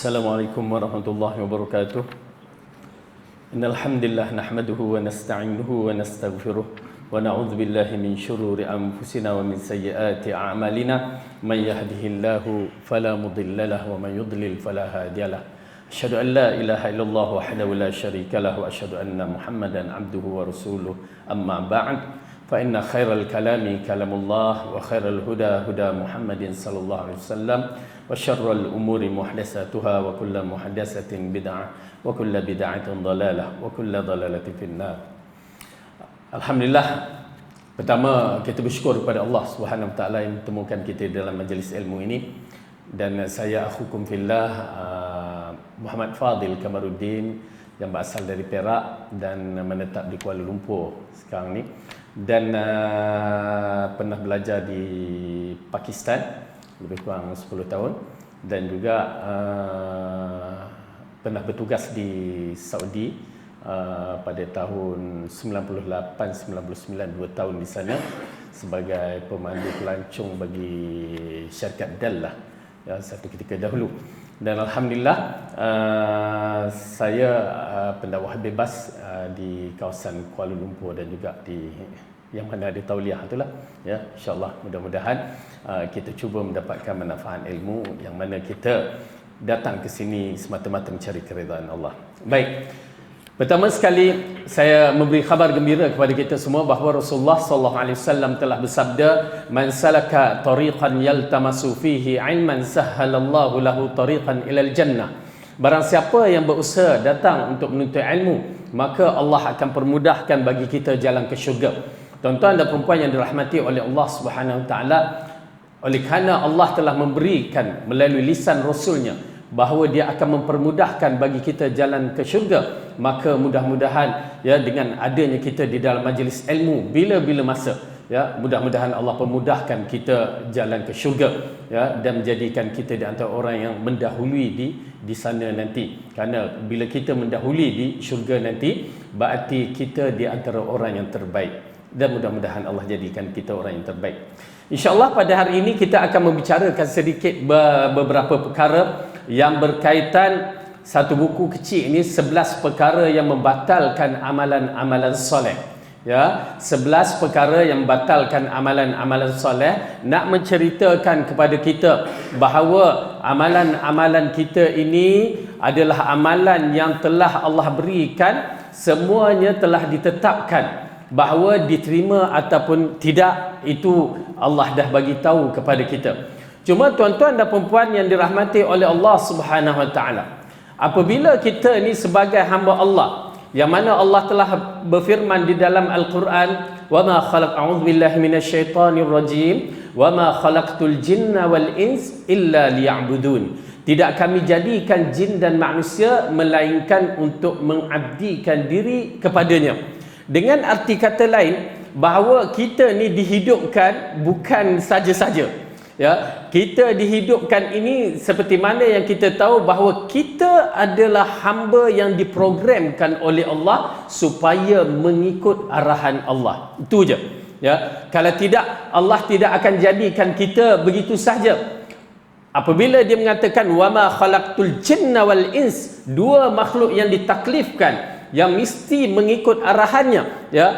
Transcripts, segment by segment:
Assalamualaikum warahmatullahi wabarakatuh. Innal hamdalillah nahmaduhu wa nasta'inuhu wa nastaghfiruh wa na'udzu billahi min shururi anfusina wa min sayyiati a'malina may yahdihillahu fala mudilla lahu wa may yudlil fala hadiyalah. Asyhadu an la ilaha illallah wahdahu la syarika lahu wa asyhadu anna Muhammadan abduhu wa rasuluh. Amma ba'd. Fa inna khairal kalami kalamullah wa khairal huda huda Muhammadin sallallahu alaihi wasallam wa syarrul umuri muhdatsatuha wa kullu muhdatsatin bid'ah wa kullu bid'atin dhalalah wa kullu dhalalatin finnar. Alhamdulillah, pertama kita bersyukur kepada Allah Subhanahu wa taala yang temukan kita dalam majlis ilmu ini, dan saya akhukum fillah Muhammad Fadil Kamaruddin yang berasal dari Perak dan menetap di Kuala Lumpur sekarang ni, dan pernah belajar di Pakistan lebih kurang 10 tahun, dan juga pernah bertugas di Saudi pada tahun 98-99, 2 tahun di sana sebagai pemandu pelancong bagi syarikat Dal lah, ya, satu ketika dahulu. Dan alhamdulillah saya pendakwah bebas di kawasan Kuala Lumpur dan juga di yang mana ada tauliah itulah, ya, insyaallah mudah-mudahan kita cuba mendapatkan manfaat ilmu yang mana kita datang ke sini semata-mata mencari keridhaan Allah. Baik. Pertama sekali saya memberi khabar gembira kepada kita semua bahawa Rasulullah sallallahu alaihi wasallam telah bersabda, "Man salaka tariqan yaltamasu fihi 'ilman sahhalallahu lahu tariqan ilal jannah." Barang siapa yang berusaha datang untuk menuntut ilmu, maka Allah akan permudahkan bagi kita jalan ke syurga. Tuan-tuan dan puan-puan yang dirahmati oleh Allah Subhanahu wa taala, oleh kerana Allah telah memberikan melalui lisan Rasulnya bahawa dia akan mempermudahkan bagi kita jalan ke syurga, maka mudah-mudahan, ya, dengan adanya kita di dalam majlis ilmu bila-bila masa, ya, mudah-mudahan Allah permudahkan kita jalan ke syurga, ya, dan menjadikan kita di antara orang yang mendahului di sana nanti. Kerana bila kita mendahului di syurga nanti, berarti kita di antara orang yang terbaik, dan mudah-mudahan Allah jadikan kita orang yang terbaik. InsyaAllah pada hari ini kita akan membicarakan sedikit beberapa perkara yang berkaitan, satu buku kecil ini 11 perkara yang membatalkan amalan-amalan soleh, ya, 11 perkara yang membatalkan amalan-amalan soleh. Nak menceritakan kepada kita bahawa amalan-amalan kita ini adalah amalan yang telah Allah berikan, semuanya telah ditetapkan bahawa diterima ataupun tidak, itu Allah dah bagi tahu kepada kita. Cuma tuan-tuan dan puan-puan yang dirahmati oleh Allah Subhanahu wa taala, apabila kita ni sebagai hamba Allah, yang mana Allah telah berfirman di dalam Al-Quran, "Wa ma khalaq a'udzubillahi minasyaitonir rajim, wa ma khalaqtul jinna wal ins illa liya'budun." Tidak kami jadikan jin dan manusia melainkan untuk mengabdikan diri kepadanya. Dengan arti kata lain, bahawa kita ni dihidupkan bukan saja-saja, ya, kita dihidupkan ini seperti mana yang kita tahu bahawa kita adalah hamba yang diprogramkan oleh Allah supaya mengikut arahan Allah. Itu je, ya. Kalau tidak, Allah tidak akan jadikan kita begitu saja. Apabila dia mengatakan wa ma khalaqtul jinna wal ins, dua makhluk yang ditaklifkan, yang mesti mengikut arahannya, ya,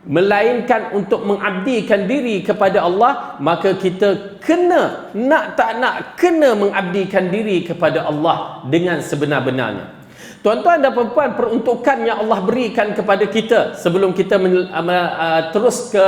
melainkan untuk mengabdikan diri kepada Allah, maka kita kena, nak tak nak, kena mengabdikan diri kepada Allah dengan sebenar-benarnya. Tuan-tuan dan puan-puan, peruntukan yang Allah berikan kepada kita sebelum kita terus ke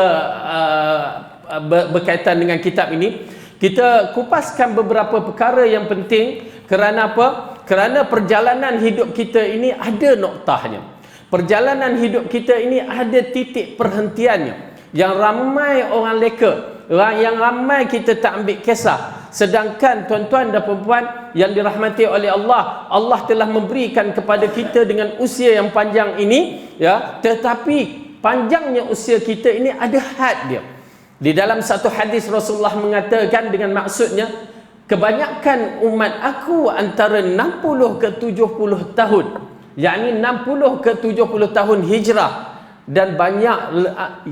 berkaitan dengan kitab ini, kita kupaskan beberapa perkara yang penting. Kerana apa? Kerana perjalanan hidup kita ini ada noktahnya. Perjalanan hidup kita ini ada titik perhentiannya. Yang ramai orang leka, yang ramai kita tak ambil kisah. Sedangkan tuan-tuan dan puan-puan yang dirahmati oleh Allah, Allah telah memberikan kepada kita dengan usia yang panjang ini, ya, tetapi panjangnya usia kita ini ada had dia. Di dalam satu hadis Rasulullah mengatakan dengan maksudnya, kebanyakan umat aku antara 60 ke 70 tahun, yakni 60 ke 70 tahun hijrah, dan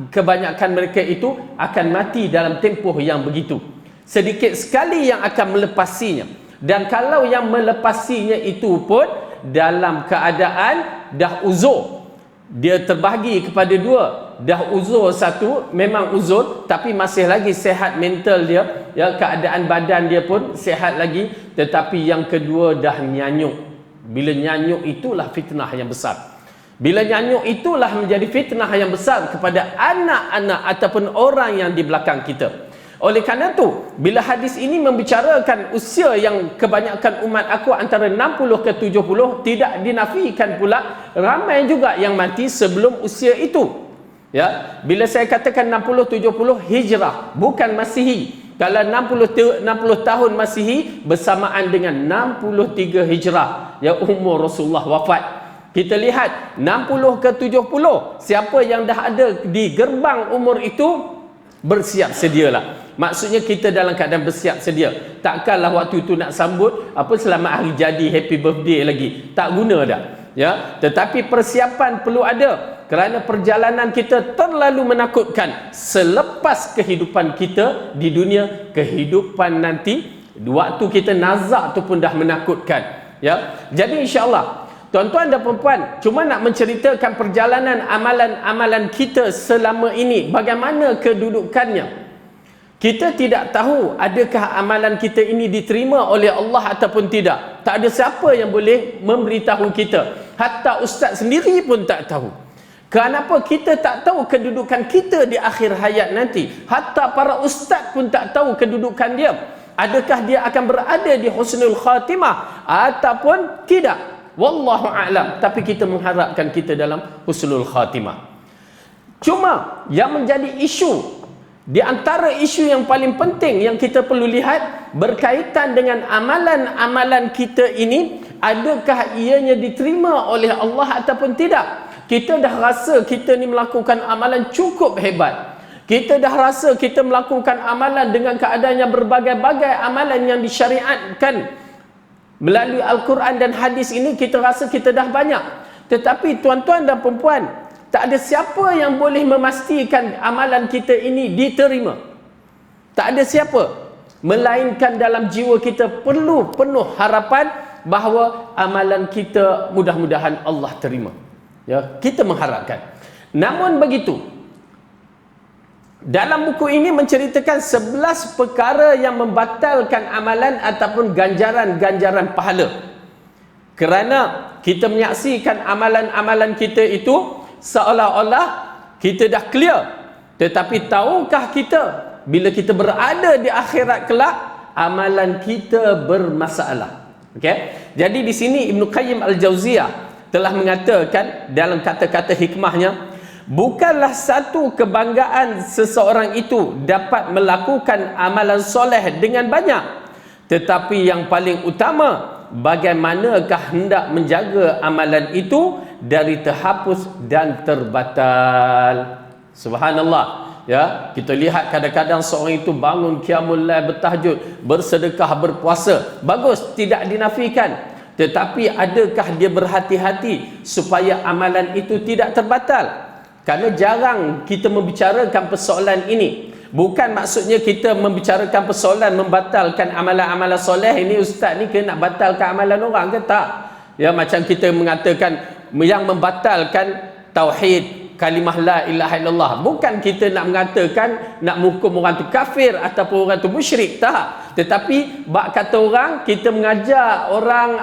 kebanyakan mereka itu akan mati dalam tempoh yang begitu. Sedikit sekali yang akan melepasinya. Dan kalau yang melepasinya itu pun dalam keadaan dah uzur, dia terbahagi kepada dua, dah uzur satu, memang uzur tapi masih lagi sehat mental dia, ya, keadaan badan dia pun sehat lagi, tetapi yang kedua dah nyanyuk. Bila nyanyuk itulah fitnah yang besar. Bila nyanyuk itulah menjadi fitnah yang besar kepada anak-anak ataupun orang yang di belakang kita. Oleh kerana itu, bila hadis ini membicarakan usia yang kebanyakan umat aku antara 60 ke 70, tidak dinafikan pula ramai juga yang mati sebelum usia itu. Ya, bila saya katakan 60 70 hijrah, bukan masihi. Kalau 60 tahun masihi bersamaan dengan 63 hijrah, ya, umur Rasulullah wafat. Kita lihat 60 ke 70, siapa yang dah ada di gerbang umur itu, bersiap sedialah. Maksudnya kita dalam keadaan bersiap sedia. Takkanlah waktu itu nak sambut apa selamat hari jadi, happy birthday lagi. Tak guna dah. Ya, tetapi persiapan perlu ada. Kerana perjalanan kita terlalu menakutkan. Selepas kehidupan kita di dunia, kehidupan nanti, waktu kita nazak tu pun dah menakutkan. Ya, jadi insya-Allah tuan-tuan dan puan-puan, cuma nak menceritakan perjalanan amalan-amalan kita selama ini, bagaimana kedudukannya. Kita tidak tahu adakah amalan kita ini diterima oleh Allah ataupun tidak. Tak ada siapa yang boleh memberitahu kita. Hatta ustaz sendiri pun tak tahu. Kenapa kita tak tahu kedudukan kita di akhir hayat nanti? Hatta para ustaz pun tak tahu kedudukan dia. Adakah dia akan berada di husnul khatimah ataupun tidak? Wallahu a'lam. Tapi kita mengharapkan kita dalam husnul khatimah. Cuma yang menjadi isu, di antara isu yang paling penting yang kita perlu lihat berkaitan dengan amalan-amalan kita ini, adakah ianya diterima oleh Allah ataupun tidak? Kita dah rasa kita ni melakukan amalan cukup hebat. Kita dah rasa kita melakukan amalan dengan keadaan yang berbagai-bagai amalan yang disyariatkan melalui Al-Quran dan hadis ini, kita rasa kita dah banyak. Tetapi tuan-tuan dan perempuan, tak ada siapa yang boleh memastikan amalan kita ini diterima. Tak ada siapa. Melainkan dalam jiwa kita perlu penuh harapan bahawa amalan kita mudah-mudahan Allah terima. Ya, kita mengharapkan. Namun begitu, dalam buku ini menceritakan 11 perkara yang membatalkan amalan ataupun ganjaran-ganjaran pahala. Kerana kita menyaksikan amalan-amalan kita itu seolah-olah kita dah clear. Tetapi tahukah kita bila kita berada di akhirat kelak, amalan kita bermasalah. Okey. Jadi di sini Ibn Qayyim Al-Jauziyah telah mengatakan dalam kata-kata hikmahnya, bukanlah satu kebanggaan seseorang itu dapat melakukan amalan soleh dengan banyak, tetapi yang paling utama, bagaimanakah hendak menjaga amalan itu dari terhapus dan terbatal. Subhanallah. Ya, kita lihat kadang-kadang seorang itu bangun qiyamul lail, bertahajud, bersedekah, berpuasa. Bagus, tidak dinafikan. Tetapi adakah dia berhati-hati supaya amalan itu tidak terbatal? Kerana jarang kita membicarakan persoalan ini. Bukan maksudnya kita membicarakan persoalan membatalkan amalan-amalan soleh. Ini ustaz ni kena nak batalkan amalan orang ke tak? Ya, macam kita mengatakan yang membatalkan tauhid, kalimah la ilaha illallah. Bukan kita nak mengatakan nak menghukum orang tu kafir ataupun orang tu musyrik, tak. Tetapi bak kata orang, kita mengajar orang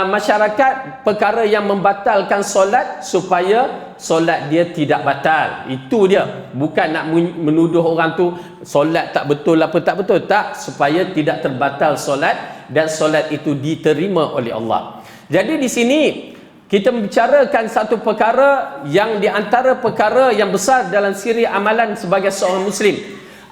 masyarakat perkara yang membatalkan solat supaya solat dia tidak batal. Itu dia. Bukan nak menuduh orang tu solat tak betul apa tak betul, tak, supaya tidak terbatal solat dan solat itu diterima oleh Allah. Jadi di sini kita membicarakan satu perkara yang di antara perkara yang besar dalam siri amalan sebagai seorang muslim.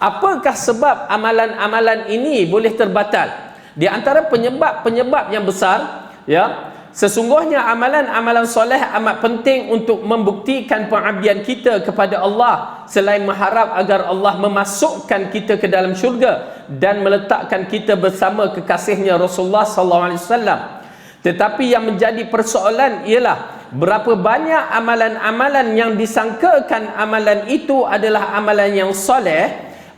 Apakah sebab amalan-amalan ini boleh terbatal? Di antara penyebab-penyebab yang besar, ya, sesungguhnya amalan-amalan soleh amat penting untuk membuktikan pengabdian kita kepada Allah, selain mengharap agar Allah memasukkan kita ke dalam syurga dan meletakkan kita bersama kekasihnya Rasulullah SAW. Tetapi yang menjadi persoalan ialah berapa banyak amalan-amalan yang disangkakan amalan itu adalah amalan yang soleh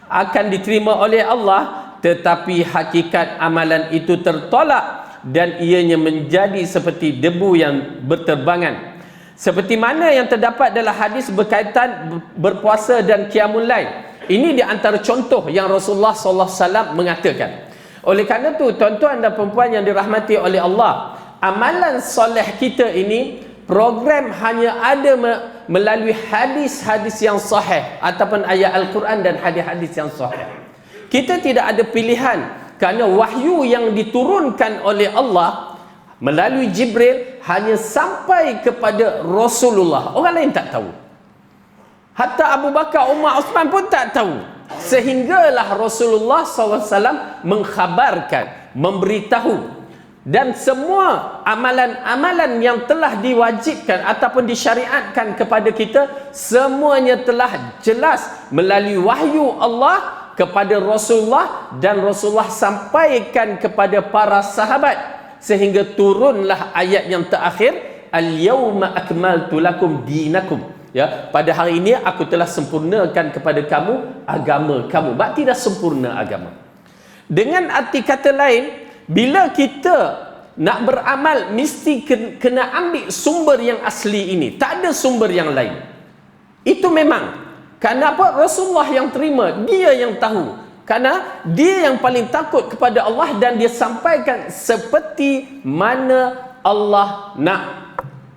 akan diterima oleh Allah, tetapi hakikat amalan itu tertolak dan ianya menjadi seperti debu yang berterbangan. Seperti mana yang terdapat dalam hadis berkaitan berpuasa dan qiyamul lail. Ini di antara contoh yang Rasulullah SAW mengatakan. Oleh kerana itu, tuan-tuan dan perempuan yang dirahmati oleh Allah, amalan soleh kita ini program hanya ada melalui hadis-hadis yang sahih ataupun ayat Al-Quran dan hadis-hadis yang sahih. Kita tidak ada pilihan kerana wahyu yang diturunkan oleh Allah melalui Jibril hanya sampai kepada Rasulullah. Orang lain tak tahu. Hatta Abu Bakar, Umar, Uthman pun tak tahu. Sehinggalah Rasulullah SAW mengkhabarkan, memberitahu. Dan semua amalan-amalan yang telah diwajibkan ataupun disyariatkan kepada kita, semuanya telah jelas melalui wahyu Allah kepada Rasulullah, dan Rasulullah sampaikan kepada para sahabat, sehingga turunlah ayat yang terakhir, al-yawma akmaltu lakum dinakum. Ya, pada hari ini aku telah sempurnakan kepada kamu agama kamu. Berarti dah sempurna agama. Dengan arti kata lain, bila kita nak beramal, mesti kena ambil sumber yang asli ini. Tak ada sumber yang lain. Itu memang. Kenapa? Rasulullah yang terima. Dia yang tahu. Karena dia yang paling takut kepada Allah, dan dia sampaikan seperti mana Allah nak.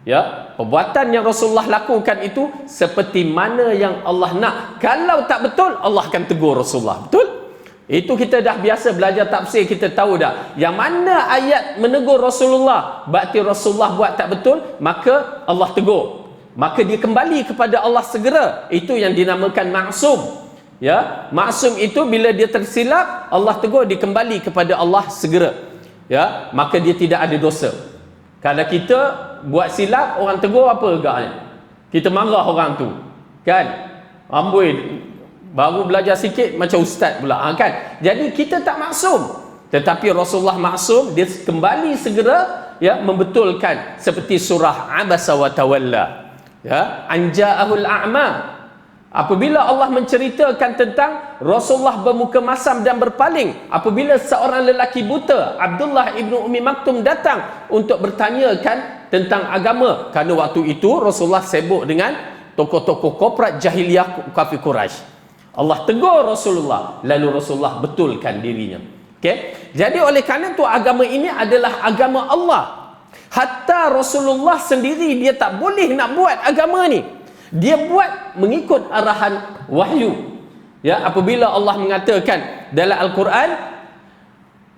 Ya, perbuatan yang Rasulullah lakukan itu seperti mana yang Allah nak. Kalau tak betul, Allah akan tegur Rasulullah. Betul? Itu kita dah biasa belajar tafsir, kita tahu dah. Yang mana ayat menegur Rasulullah, berarti Rasulullah buat tak betul, maka Allah tegur. Maka dia kembali kepada Allah segera. Itu yang dinamakan maksum. Ya, maksum itu bila dia tersilap, Allah tegur, dia kembali kepada Allah segera. Ya, maka dia tidak ada dosa. Kalau kita buat silap, orang tegur, apa agaknya? Kita marah orang tu, kan? Amboi, baru belajar sikit macam ustaz pula, kan? Jadi kita tak maksum, tetapi Rasulullah maksum. Dia kembali segera, ya, membetulkan, seperti surah Abasa wa Tawalla, ya, anja'ahul a'ma. Apabila Allah menceritakan tentang Rasulullah bermuka masam dan berpaling, apabila seorang lelaki buta, Abdullah ibnu Ummi Maktum, datang untuk bertanyakan tentang agama. Kerana waktu itu Rasulullah sibuk dengan tokoh-tokoh korporat jahiliyah kafir Quraisy. Allah tegur Rasulullah, lalu Rasulullah betulkan dirinya. Okey? Jadi oleh kerana itu, agama ini adalah agama Allah. Hatta Rasulullah sendiri dia tak boleh nak buat agama ni. Dia buat mengikut arahan wahyu. Ya, apabila Allah mengatakan dalam Al-Quran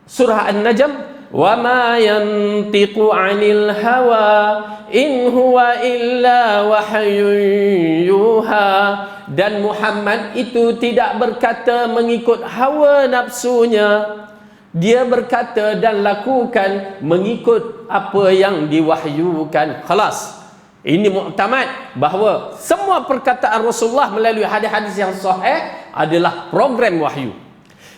surah An-Najm, wa ma yantiqu 'anil hawa in huwa illa wahyun yuha, dan Muhammad itu tidak berkata mengikut hawa nafsunya. Dia berkata dan lakukan mengikut apa yang diwahyukan. Khalas. Ini muktamad bahawa semua perkataan Rasulullah melalui hadis-hadis yang sahih adalah program wahyu.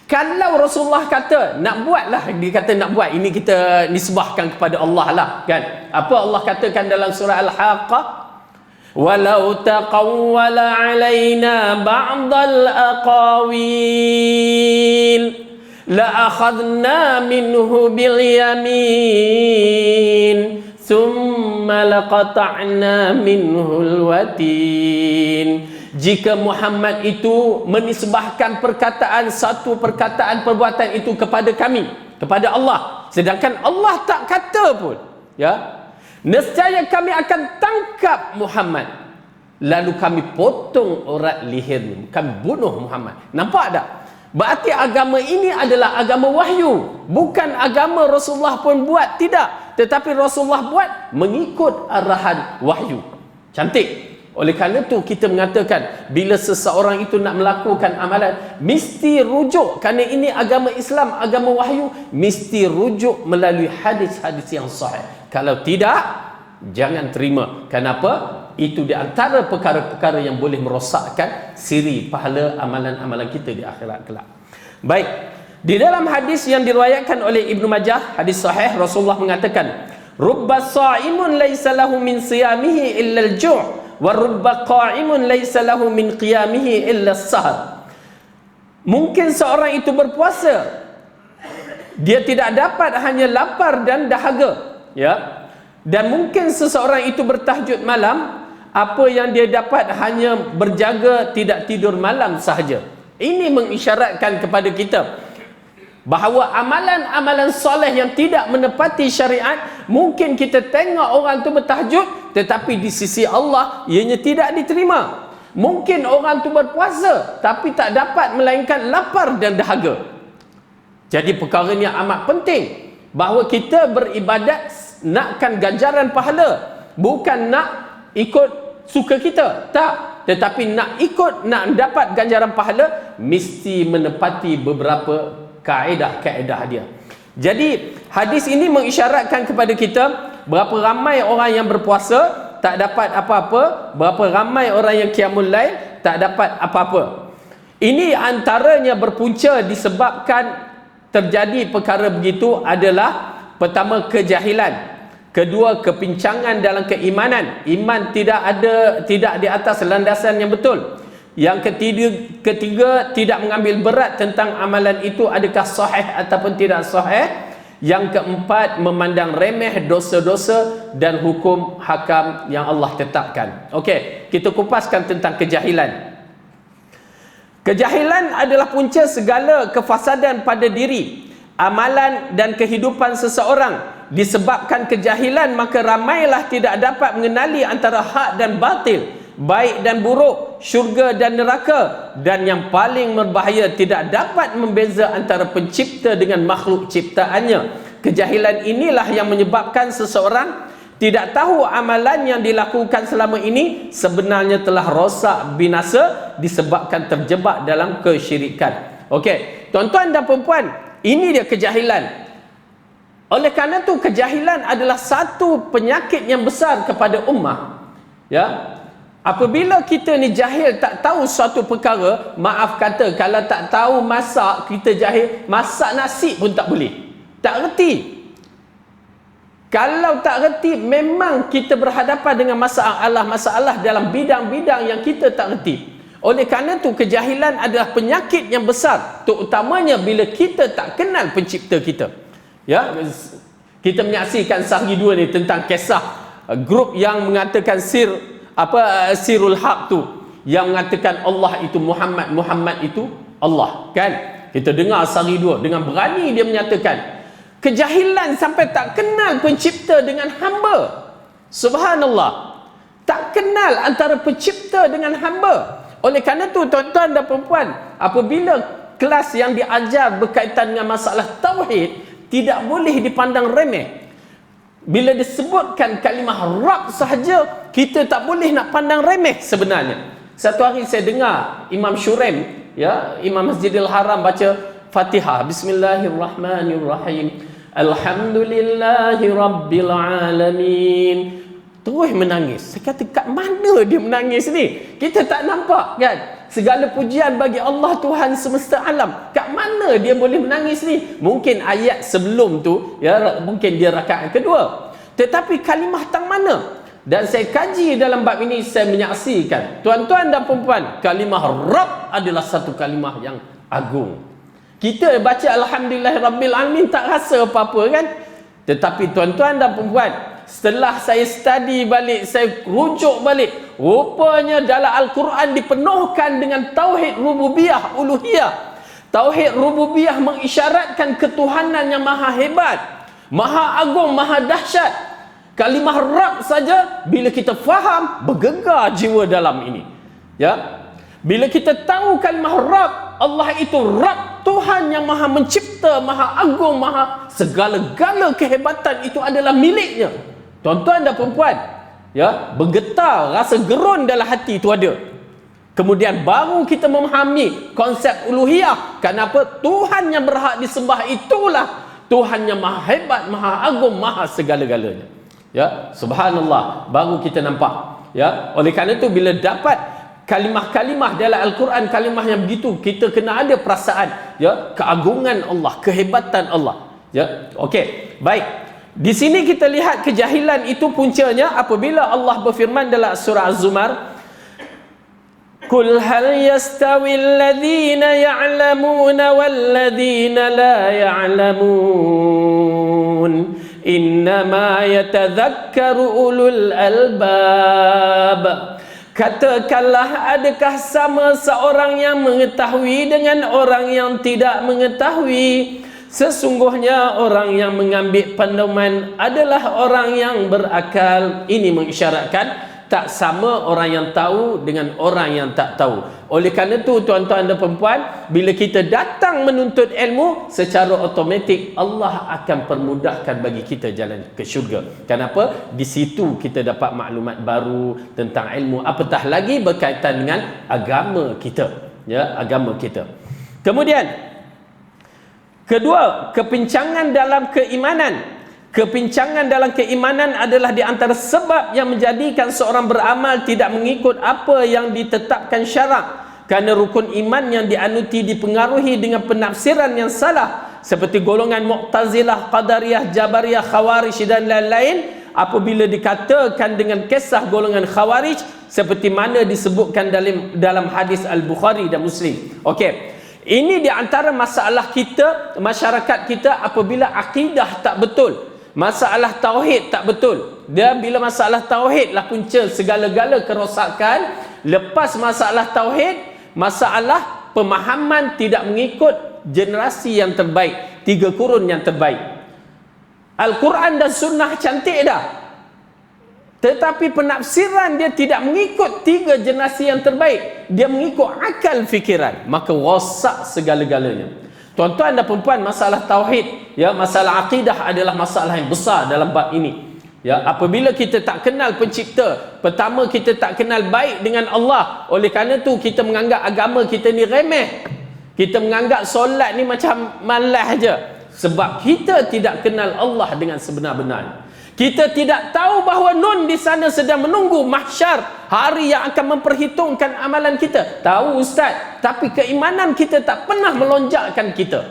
Kalau Rasulullah kata nak buatlah, dia kata nak buat, ini kita nisbahkan kepada Allah lah, kan? Apa Allah katakan dalam surah Al-Haqqah? Walau taqawwala alaina ba'dal aqawil la akhadna minhu bil yamin thumma laqata'na minhul watin. Jika Muhammad itu menisbahkan perkataan, satu perkataan perbuatan itu kepada kami, kepada Allah, sedangkan Allah tak kata pun, ya, nescaya kami akan tangkap Muhammad, lalu kami potong urat lehernya, kami bunuh Muhammad. Nampak tak? Berarti agama ini adalah agama wahyu, bukan agama Rasulullah pun buat, tidak, tetapi Rasulullah buat mengikut arahan wahyu. Cantik. Oleh kerana itu kita mengatakan bila seseorang itu nak melakukan amalan, mesti rujuk, kerana ini agama Islam, agama wahyu, mesti rujuk melalui hadis-hadis yang sahih. Kalau tidak, jangan terima. Kenapa? Itu di antara perkara-perkara yang boleh merosakkan siri pahala amalan-amalan kita di akhirat kelak. Baik, di dalam hadis yang diriwayatkan oleh Ibnu Majah, hadis sahih, Rasulullah mengatakan, rubba sha'imun laysa lahu min siyamihi illa al-ju' wa rubba qa'imun laysa lahu min qiyamihi illa as-sahar. Mungkin seorang itu berpuasa, dia tidak dapat hanya lapar dan dahaga, ya. Dan mungkin seseorang itu bertahajud malam, apa yang dia dapat hanya berjaga tidak tidur malam sahaja. Ini mengisyaratkan kepada kita bahawa amalan-amalan soleh yang tidak menepati syariat, mungkin kita tengok orang tu bertahajud, tetapi di sisi Allah ianya tidak diterima. Mungkin orang tu berpuasa, tapi tak dapat melainkan lapar dan dahaga. Jadi perkara ni amat penting, bahawa kita beribadat nakkan ganjaran pahala, bukan nak ikut suka kita, tak. Tetapi nak ikut, nak dapat ganjaran pahala, mesti menepati beberapa kaedah-kaedah dia. Jadi hadis ini mengisyaratkan kepada kita berapa ramai orang yang berpuasa tak dapat apa-apa, berapa ramai orang yang qiyamul lail tak dapat apa-apa. Ini antaranya berpunca disebabkan terjadi perkara begitu adalah pertama kejahilan, kedua kepincangan dalam keimanan, iman tidak di atas landasan yang betul. Yang ketiga tidak mengambil berat tentang amalan itu adakah sahih ataupun tidak sahih. Yang keempat memandang remeh dosa-dosa dan hukum hakam yang Allah tetapkan. Okey, kita kupaskan tentang kejahilan. Kejahilan adalah punca segala kefasadan pada diri, amalan dan kehidupan seseorang. Disebabkan kejahilan, maka ramailah tidak dapat mengenali antara hak dan batil, baik dan buruk, syurga dan neraka, dan yang paling berbahaya tidak dapat membeza antara pencipta dengan makhluk ciptaannya. Kejahilan inilah yang menyebabkan seseorang tidak tahu amalan yang dilakukan selama ini sebenarnya telah rosak binasa disebabkan terjebak dalam kesyirikan. Okey, tuan-tuan dan puan-puan, ini dia kejahilan. Oleh kerana itu kejahilan adalah satu penyakit yang besar kepada ummah. Ya. Apabila kita ni jahil, tak tahu suatu perkara, maaf kata, kalau tak tahu masak, kita jahil, masak nasi pun tak boleh. Tak reti. Kalau tak reti, memang kita berhadapan dengan masalah dalam bidang-bidang yang kita tak reti. Oleh kerana itu kejahilan adalah penyakit yang besar, terutamanya bila kita tak kenal pencipta kita. Ya, kita menyaksikan sehari dua ni tentang kisah grup yang mengatakan Sirul Haq tu, yang mengatakan Allah itu Muhammad itu Allah, kan? Kita dengar sehari dua, dengan berani dia menyatakan. Kejahilan sampai tak kenal pencipta dengan hamba. Subhanallah. Tak kenal antara pencipta dengan hamba. Oleh kerana itu tuan-tuan dan puan-puan, apabila kelas yang diajar berkaitan dengan masalah tauhid, tidak boleh dipandang remeh. Bila disebutkan kalimah Rabb sahaja, kita tak boleh nak pandang remeh sebenarnya. Satu hari saya dengar Imam Shuraim, ya, Imam Masjidil Haram baca Fatihah, Bismillahirrahmanirrahim, Alhamdulillahi Rabbil Alamin. Terus menangis. Saya kata, kat mana dia menangis ni? Kita tak nampak, kan? Segala pujian bagi Allah Tuhan semesta alam. Kat mana dia boleh menangis ni? Mungkin ayat sebelum tu, ya, mungkin dia rakaat kedua. Tetapi kalimah tang mana? Dan saya kaji dalam bab ini, saya menyaksikan, tuan-tuan dan puan-puan, kalimah Rabb adalah satu kalimah yang agung. Kita baca Alhamdulillah Rabbil Alamin tak rasa apa-apa, kan? Tetapi tuan-tuan dan puan-puan, setelah saya study balik, saya rujuk balik, rupanya dalam Al-Quran dipenuhkan dengan tauhid rububiyah, uluhiyah. Tauhid rububiyah mengisyaratkan ketuhanan yang maha hebat, maha agung, maha dahsyat. Kalimah Rabb saja bila kita faham, bergegar jiwa dalam ini. Ya. Bila kita tahu kalimah Rabb, Allah itu Rabb, Tuhan yang maha mencipta, maha agung, maha segala-gala kehebatan itu adalah miliknya. Tuan-tuan dan puan-puan, ya, bergetar, rasa gerun dalam hati itu ada. Kemudian baru kita memahami konsep uluhiyah. Kenapa? Tuhan yang berhak disembah itulah Tuhan yang maha hebat, maha agung, maha segala-galanya. Ya, subhanallah, baru kita nampak. Ya, oleh kerana itu bila dapat kalimah-kalimah dalam Al-Quran, kalimah yang begitu, kita kena ada perasaan, ya, keagungan Allah, kehebatan Allah. Ya, okey, baik. Di sini kita lihat kejahilan itu puncanya apabila Allah berfirman dalam surah Az-Zumar, Qul hal yastawi alladhina ya'lamuna walladhina la ya'lamun innama yatadhakkaru ulul albab. Katakanlah, adakah sama seorang yang mengetahui dengan orang yang tidak mengetahui? Sesungguhnya orang yang mengambil pedoman adalah orang yang berakal. Ini mengisyaratkan tak sama orang yang tahu dengan orang yang tak tahu. Oleh kerana itu, tuan-tuan dan perempuan, bila kita datang menuntut ilmu, secara automatik Allah akan permudahkan bagi kita jalan ke syurga. Kenapa? Di situ kita dapat maklumat baru tentang ilmu, apatah lagi berkaitan dengan agama kita, ya, agama kita. Kemudian kedua, kepincangan dalam keimanan. Kepincangan dalam keimanan adalah di antara sebab yang menjadikan seorang beramal tidak mengikut apa yang ditetapkan syarak. Kerana rukun iman yang dianuti dipengaruhi dengan penafsiran yang salah, seperti golongan Mu'tazilah, Qadariyah, Jabariyah, Khawarij dan lain-lain. Apabila dikatakan dengan kisah golongan Khawarij, seperti mana disebutkan dalam hadis Al-Bukhari dan Muslim. Okey, ini di antara masalah kita, masyarakat kita, apabila akidah tak betul, masalah tauhid tak betul. Dan bila masalah tauhid lah punca segala-gala kerosakan. Lepas masalah tauhid, masalah pemahaman tidak mengikut generasi yang terbaik, 3 kurun yang terbaik. Al-Quran dan Sunnah cantik dah, tetapi penafsiran dia tidak mengikut 3 generasi yang terbaik. Dia mengikut akal fikiran, maka rosak segala-galanya. Tuan-tuan dan perempuan, masalah tauhid, ya, masalah akidah adalah masalah yang besar dalam bab ini. Ya, apabila kita tak kenal pencipta, pertama kita tak kenal baik dengan Allah. Oleh kerana tu kita menganggap agama kita ni remeh. Kita menganggap solat ni macam malas aja. Sebab kita tidak kenal Allah dengan sebenar-benarnya. Kita tidak tahu bahawa Nun di sana sedang menunggu mahsyar, hari yang akan memperhitungkan amalan kita. Tahu ustaz, tapi keimanan kita tak pernah melonjakkan kita.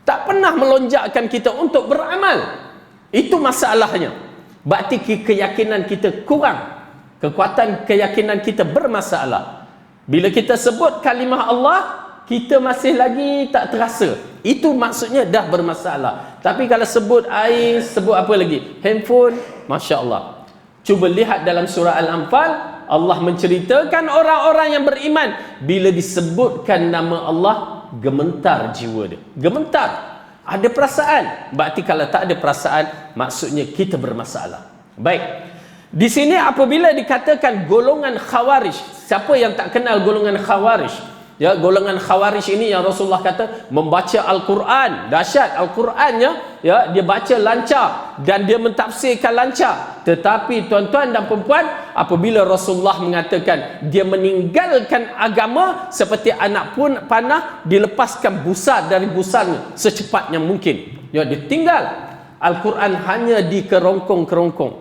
Tak pernah melonjakkan kita untuk beramal. Itu masalahnya. Berarti keyakinan kita kurang. Kekuatan keyakinan kita bermasalah. Bila kita sebut kalimah Allah, kita masih lagi tak terasa. Itu maksudnya dah bermasalah. Tapi kalau sebut air, sebut apa lagi? Handphone, Masya Allah. Cuba lihat dalam surah Al-Anfal, Allah menceritakan orang-orang yang beriman. Bila disebutkan nama Allah, gementar jiwa dia. Gementar. Ada perasaan. Berarti kalau tak ada perasaan, maksudnya kita bermasalah. Baik. Di sini apabila dikatakan golongan Khawarij, siapa yang tak kenal golongan Khawarij? Ya, golongan Khawarij ini yang Rasulullah kata membaca Al-Quran, dahsyat Al-Qurannya, ya, dia baca lancar dan dia mentafsirkan lancar. Tetapi tuan-tuan dan perempuan, apabila Rasulullah mengatakan dia meninggalkan agama seperti anak pun panah dilepaskan busar dari busarnya secepatnya mungkin. Ya, dia tinggal. Al-Quran hanya di kerongkong-kerongkong.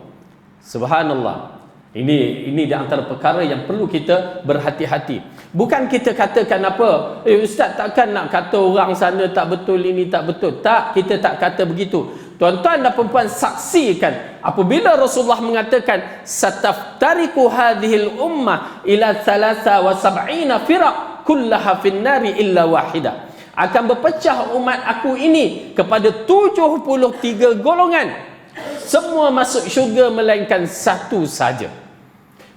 Subhanallah. Ini di antara perkara yang perlu kita berhati-hati. Bukan kita katakan apa, ustaz takkan nak kata orang sana tak betul, ini tak betul. Tak, kita tak kata begitu. Tuan-tuan dan perempuan, saksikan apabila Rasulullah mengatakan sataftariku hadhil ummah ila 73 firaq kullaha finnari illa wahidah. Akan berpecah umat aku ini kepada 73 golongan. Semua masuk syurga melainkan satu saja.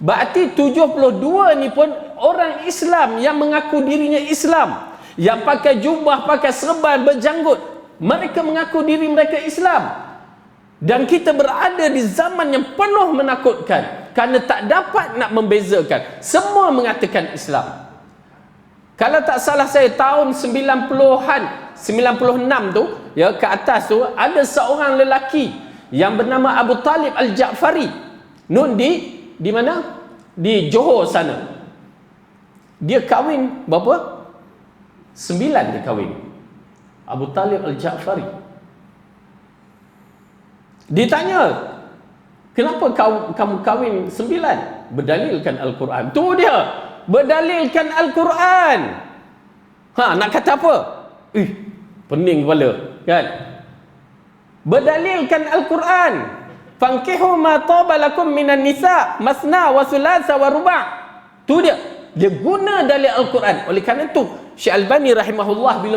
Berarti 72 ni pun orang Islam yang mengaku dirinya Islam, yang pakai jubah, pakai serban, berjanggut. Mereka mengaku diri mereka Islam. Dan kita berada di zaman yang penuh menakutkan, kerana tak dapat nak membezakan. Semua mengatakan Islam. Kalau tak salah saya, tahun 90-an, 96 tu, ya, ke atas tu, ada seorang lelaki yang bernama Abu Talib Al-Ja'fari. Nun di mana? Di Johor sana. Dia kahwin berapa? 9 dia kahwin. Abu Talib Al-Ja'fari. Ditanya, kenapa kamu kahwin 9? Berdalilkan Al-Quran. Tu dia. Berdalilkan Al-Quran. Nak kata apa? Pening kepala, kan? Berdalilkan Al-Quran. Fankihu ma taba lakum minan nisa masna wa thulatha wa ruba'. Tu dia. dia guna dalil Al-Quran. Oleh kerana itu Syekh Albani rahimahullah bila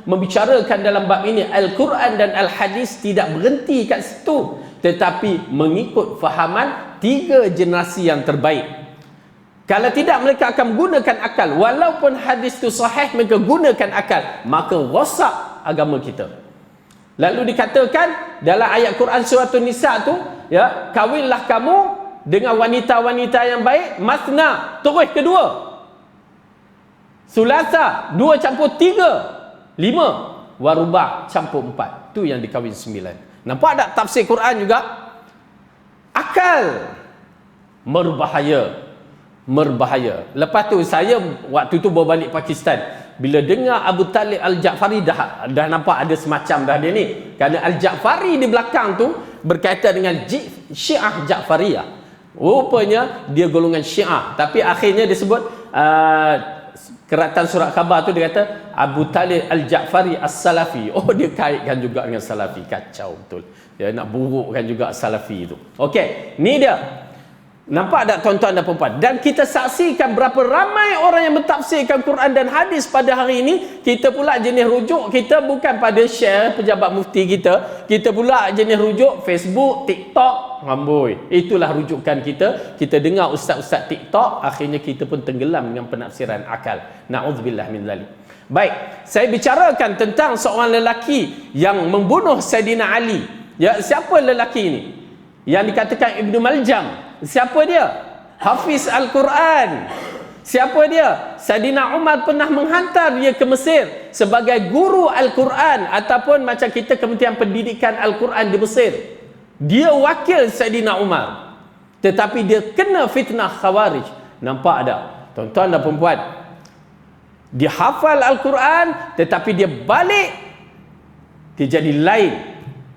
membicarakan dalam bab ini, Al-Quran dan Al-Hadis tidak berhenti kat situ, tetapi mengikut fahaman 3 generasi yang terbaik. Kalau tidak, mereka akan menggunakan akal. Walaupun hadis itu sahih, mereka gunakan akal, maka rosak agama kita. Lalu dikatakan dalam ayat Quran surah An-Nisa tu, ya, kawinlah kamu dengan wanita-wanita yang baik, masna, terus kedua, sulasa, 2 campur 3, 5, warubah campur 4. Tu yang dikawin 9. Nampak tak tafsir Quran juga? Akal merbahaya. Lepas tu saya waktu tu bawa balik Pakistan, bila dengar Abu Talib Al-Ja'fari, dah nampak ada semacam dah dia ni. Kerana Al-Ja'fari di belakang tu berkaitan dengan Syiah Ja'fariyah. Rupanya dia golongan Syiah, tapi akhirnya disebut keratan surat khabar tu, dia kata Abu Talib Al-Ja'fari As-Salafi. Oh, dia kaitkan juga dengan Salafi. Kacau betul. Dia nak burukkan juga Salafi tu. Okey, ni dia. Nampak tak tuan-tuan dan puan-puan? Dan kita saksikan berapa ramai orang yang mentafsirkan Quran dan hadis pada hari ini. Kita pula jenis rujuk kita bukan pada share pejabat mufti kita. Kita pula jenis rujuk Facebook, TikTok. Amboi, itulah rujukan kita. Kita dengar ustaz-ustaz TikTok, akhirnya kita pun tenggelam dengan penafsiran akal. Na'udzubillah min zalik. Baik, saya bicarakan tentang seorang lelaki yang membunuh Saidina Ali. Ya, siapa lelaki ini? Yang dikatakan Ibnu Maljam. Siapa dia? Hafiz Al-Quran. Siapa dia? Saidina Umar pernah menghantar dia ke Mesir sebagai guru Al-Quran, ataupun macam kita Kementerian Pendidikan Al-Quran di Mesir. Dia wakil Saidina Umar, tetapi dia kena fitnah Khawarij. Nampak tak tuan-tuan dan puan-puan? Dia hafal Al-Quran, tetapi dia balik, dia jadi lain,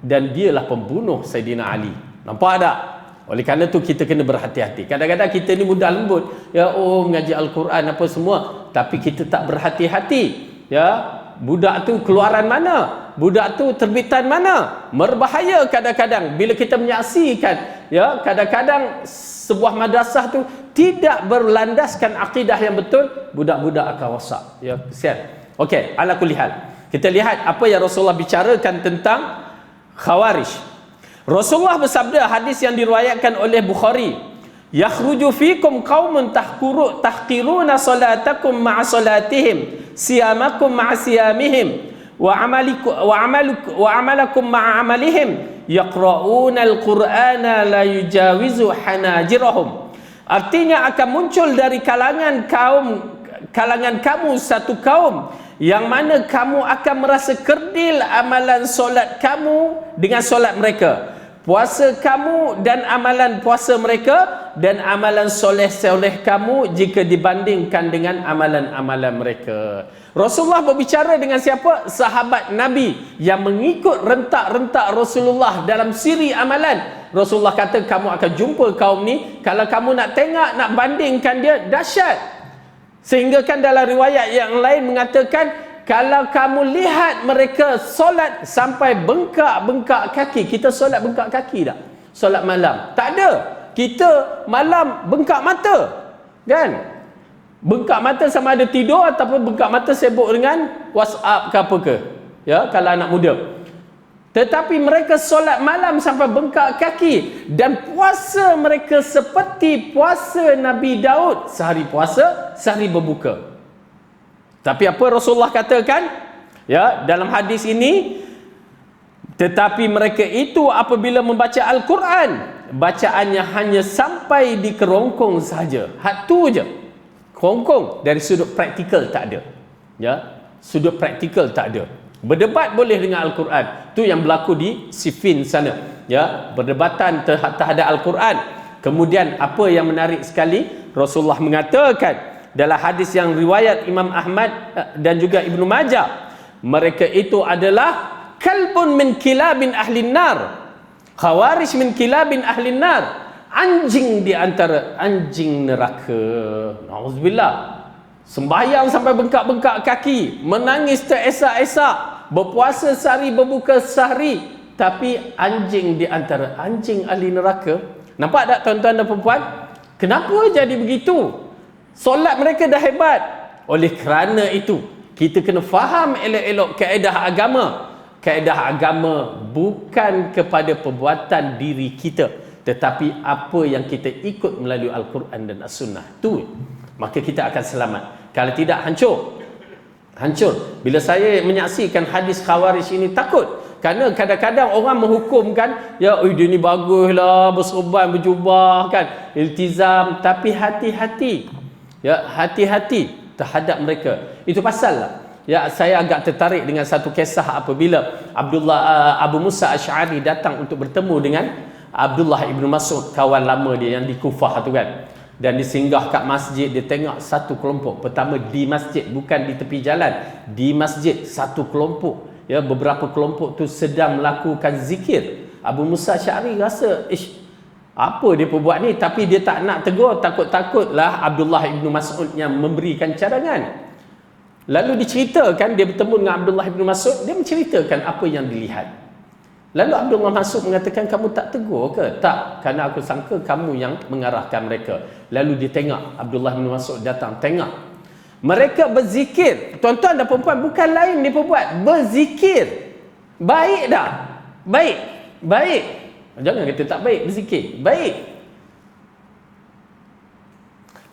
dan dialah pembunuh Saidina Ali. Nampak tak? Oleh kerana tu kita kena berhati-hati. Kadang-kadang kita ni mudah lembut, ya, oh mengaji Al-Quran apa semua, tapi kita tak berhati-hati. Ya, budak tu keluaran mana? Budak tu terbitan mana? Berbahaya kadang-kadang bila kita menyaksikan, ya, kadang-kadang sebuah madrasah tu tidak berlandaskan akidah yang betul, budak-budak akan rosak. Ya, kesian. Okey, ala kulli hal. Kita lihat apa yang Rasulullah bicarakan tentang Khawarij. Rasulullah bersabda, hadis yang diriwayatkan oleh Bukhari, yakhruju fikum qaumun tahqiruna salatakum ma'a salatihim, siyamakum ma'a siyamihim, wa amalakum ma'a amalihim, yaqra'una al-Qur'ana la yujawizu hanajirahum. Artinya akan muncul dari kalangan kamu satu kaum yang mana kamu akan merasa kerdil amalan solat kamu dengan solat mereka, puasa kamu dan amalan puasa mereka, dan amalan soleh-soleh kamu jika dibandingkan dengan amalan-amalan mereka. Rasulullah berbicara dengan siapa? Sahabat Nabi yang mengikut rentak-rentak Rasulullah dalam siri amalan. Rasulullah kata, kamu akan jumpa kaum ni, kalau kamu nak tengok, nak bandingkan dia, dahsyat. Sehingga kan dalam riwayat yang lain mengatakan, kalau kamu lihat mereka solat sampai bengkak-bengkak kaki. Kita solat bengkak kaki tak? Solat malam? Tak ada. Kita malam bengkak mata, kan? Bengkak mata sama ada tidur ataupun bengkak mata sibuk dengan WhatsApp ke apa ke. Ya, kalau anak muda. Tetapi mereka solat malam sampai bengkak kaki, dan puasa mereka seperti puasa Nabi Daud, sehari puasa, sehari berbuka. Tapi apa Rasulullah katakan? Ya, dalam hadis ini, tetapi mereka itu apabila membaca Al-Quran, bacaannya hanya sampai di kerongkong saja. Hak tu je. Kerongkong, dari sudut praktikal tak ada. Ya, sudut praktikal tak ada. Berdebat boleh dengan Al-Quran. Tu yang berlaku di Siffin sana. Ya, berdebatan terhadap Al-Quran. Kemudian apa yang menarik sekali, Rasulullah mengatakan dalam hadis yang riwayat Imam Ahmad dan juga Ibnu Majah, mereka itu adalah kalbun min kilabin ahlin nar, Khawarij min kilabin ahlin nar, anjing di antara anjing neraka. Nauzubillah. Sembahyang sampai bengkak-bengkak kaki, menangis teresak-esak, berpuasa sehari, berbuka sehari, tapi anjing di antara anjing ahli neraka. Nampak tak tuan-tuan dan puan-puan? Kenapa jadi begitu? Solat mereka dah hebat. Oleh kerana itu, kita kena faham elok-elok kaedah agama. Kaedah agama bukan kepada perbuatan diri kita, tetapi apa yang kita ikut melalui Al-Quran dan As-Sunnah. Itu maka kita akan selamat. Kalau tidak, hancur. Bila saya menyaksikan hadis Khawarij ini, takut. Kerana kadang-kadang orang menghukumkan, ya dia ni baguslah, bersorban, berjubah kan, iltizam, tapi hati-hati. Ya, hati-hati terhadap mereka. Itu pasal lah. Ya, saya agak tertarik dengan satu kisah apabila Abu Musa Asy'ari datang untuk bertemu dengan Abdullah ibn Mas'ud, kawan lama dia yang di Kufah tu kan. Dan dia singgah kat masjid, dia tengok satu kelompok. Pertama di masjid, bukan di tepi jalan. Di masjid, satu kelompok. Ya, beberapa kelompok tu sedang melakukan zikir. Abu Musa Asy'ari rasa, apa dia perbuat ni? Tapi dia tak nak tegur, takut-takutlah Abdullah ibn Mas'ud yang memberikan cadangan. Lalu diceritakan, dia bertemu dengan Abdullah ibn Mas'ud, dia menceritakan apa yang dilihat. Lalu Abdullah Mas'ud mengatakan, kamu tak tegur ke? Tak, kerana aku sangka kamu yang mengarahkan mereka. Lalu dia tengok, Abdullah bin Mas'ud datang, tengok. Mereka berzikir. Tuan-tuan dan perempuan, bukan lain dia perbuat, berzikir. Baik dah. Baik. Jangan kata tak baik, berzikir. Baik.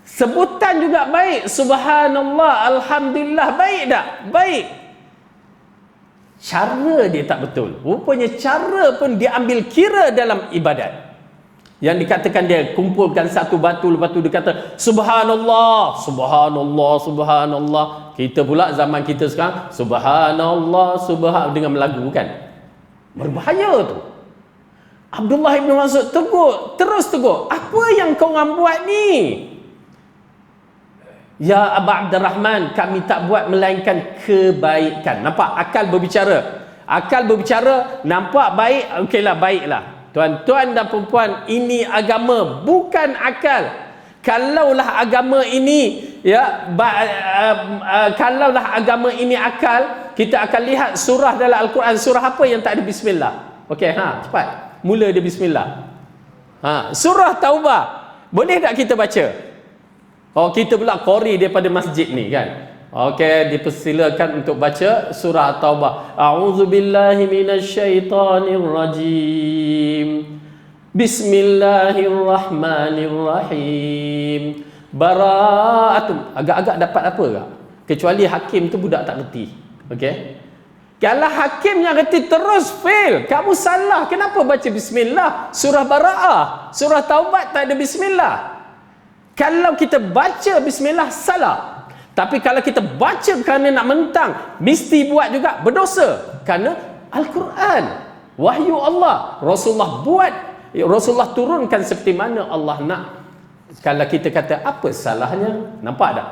Sebutan juga baik. Subhanallah, alhamdulillah, baik tak? Baik. Cara dia tak betul. Rupanya cara pun diambil kira dalam ibadat. Yang dikatakan dia kumpulkan satu batu, lepas tu dia kata Subhanallah, Subhanallah, Subhanallah. Kita pula zaman kita sekarang Subhanallah, dengan melagu kan. Berbahaya tu. Abdullah ibn Mas'ud terus tegur. Apa yang kau orang buat ni? Ya Aba Abdurrahman, kami tak buat melainkan kebaikan. Nampak? Akal berbicara, nampak baik, okeylah, baiklah. Tuan-tuan dan perempuan, ini agama, bukan akal. Kalaulah agama ini, kalaulah agama ini akal, kita akan lihat surah dalam Al-Quran, surah apa yang tak ada bismillah? Okey, cepat. Mula dia bismillah. Surah Taubah. Boleh tak kita baca? Kita pula qori daripada masjid ni kan. Okey, dipersilakan untuk baca surah Taubah. A'udzubillahi minasyaitonirrajim. Bismillahirrahmanirrahim. Bara'atun. Agak-agak dapat apa tak? Kecuali hakim tu budak tak reti. Okey. Kalau hakim yang reti terus fail. Kamu salah. Kenapa baca bismillah? Surah Bara'ah, surah Taubat tak ada bismillah. Kalau kita baca bismillah, salah. Tapi kalau kita baca kerana nak mentang, mesti buat juga, berdosa. Kerana Al-Quran, wahyu Allah, Rasulullah turunkan seperti mana Allah nak. Kalau kita kata, apa salahnya? Nampak tak?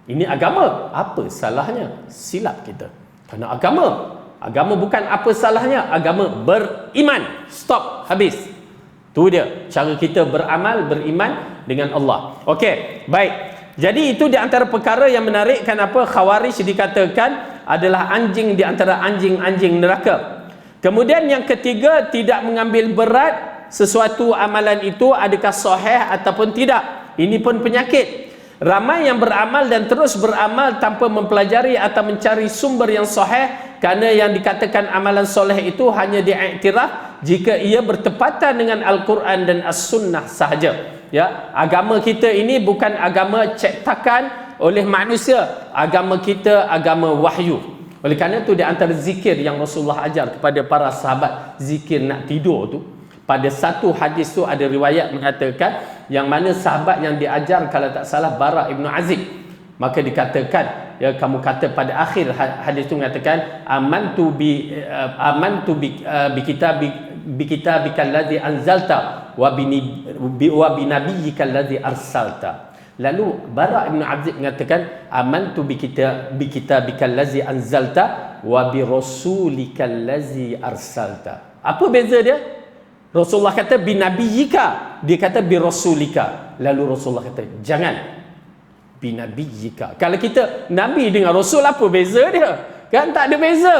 Ini agama. Apa salahnya? Silap kita. Kerana agama bukan apa salahnya. Agama beriman. Stop, habis. Tu dia cara kita beramal, beriman dengan Allah. Okey, baik. Jadi itu di antara perkara yang menarik. Kenapa Khawarij dikatakan adalah anjing di antara anjing-anjing neraka. Kemudian yang ketiga, tidak mengambil berat sesuatu amalan itu adakah sahih ataupun tidak. Ini pun penyakit. Ramai yang beramal dan terus beramal tanpa mempelajari atau mencari sumber yang sahih, kerana yang dikatakan amalan soleh itu hanya diiktiraf jika ia bertepatan dengan Al-Quran dan As-Sunnah sahaja. Ya, agama kita ini bukan agama cetakan oleh manusia. Agama kita agama wahyu. Oleh kerana itu di antara zikir yang Rasulullah ajar kepada para sahabat, zikir nak tidur tu, pada satu hadis tu ada riwayat mengatakan yang mana sahabat yang diajar kalau tak salah Bara ibn Azib, maka dikatakan, ya, kamu kata pada akhir hadis tu mengatakan amantu bi kitabikal ladzi anzalta wa bi nabiyyikal ladzi arsalta. Lalu Bara ibn Azib mengatakan amantu bi kitabikal ladzi anzalta wa bi rasulikal ladzi arsalta. Apa beza dia? Rasulullah kata binabiyyika, dia kata birasulika. Lalu Rasulullah kata jangan binabiyyika. Kalau kita nabi dengan rasul, apa beza dia? Kan tak ada beza.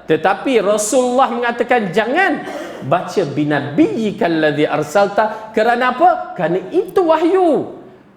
Tetapi Rasulullah mengatakan jangan baca binabiyyika alladhi arsalta. Kerana apa? Kerana itu wahyu.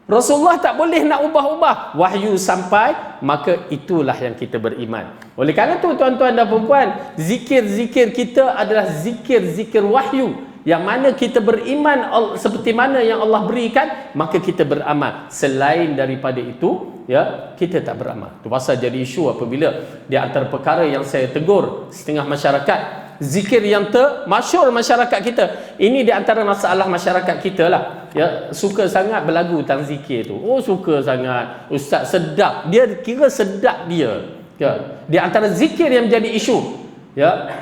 Rasulullah tak boleh nak ubah-ubah. Wahyu sampai, maka itulah yang kita beriman. Oleh kerana itu tuan-tuan dan puan-puan, zikir-zikir kita adalah zikir-zikir wahyu, yang mana kita beriman seperti mana yang Allah berikan, maka kita beramal. Selain daripada itu, ya, kita tak beramal. Itu pasal jadi isu apabila di antara perkara yang saya tegur setengah masyarakat, zikir yang termasyhur masyarakat kita. Ini di antara masalah masyarakat kita lah. Ya, suka sangat berlagu tentang zikir tu. Oh, suka sangat. Ustaz sedap. Dia kira sedap dia. Ya. Di antara zikir yang menjadi isu. Ya.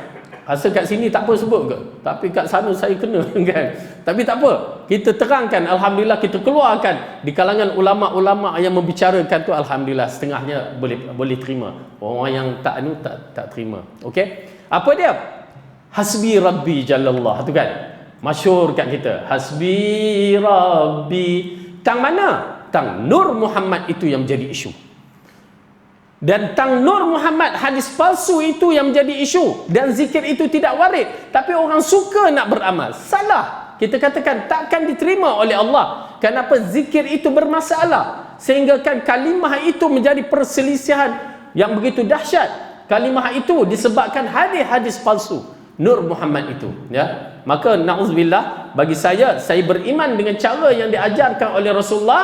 Rasa kat sini tak apa sebut ke? Tapi kat sana saya kena kan. Tapi tak apa. Kita terangkan, alhamdulillah kita keluarkan di kalangan ulama-ulama yang membicarakan tu, alhamdulillah setengahnya boleh terima. Orang yang tak tak terima. Okey? Apa dia? Hasbi Rabbi Jalallah tu kan. Masyhur kat kita. Hasbi Rabbi. Tang mana? Tang Nur Muhammad itu yang menjadi isu. Dan tang Nur Muhammad, hadis palsu itu yang menjadi isu. Dan zikir itu tidak warid. Tapi orang suka nak beramal. Salah. Kita katakan takkan diterima oleh Allah. Kenapa? Zikir itu bermasalah. Sehingga kan kalimah itu menjadi perselisihan yang begitu dahsyat. Kalimah itu disebabkan hadis-hadis palsu Nur Muhammad itu, ya. Maka na'udzubillah, bagi saya beriman dengan cara yang diajarkan oleh Rasulullah,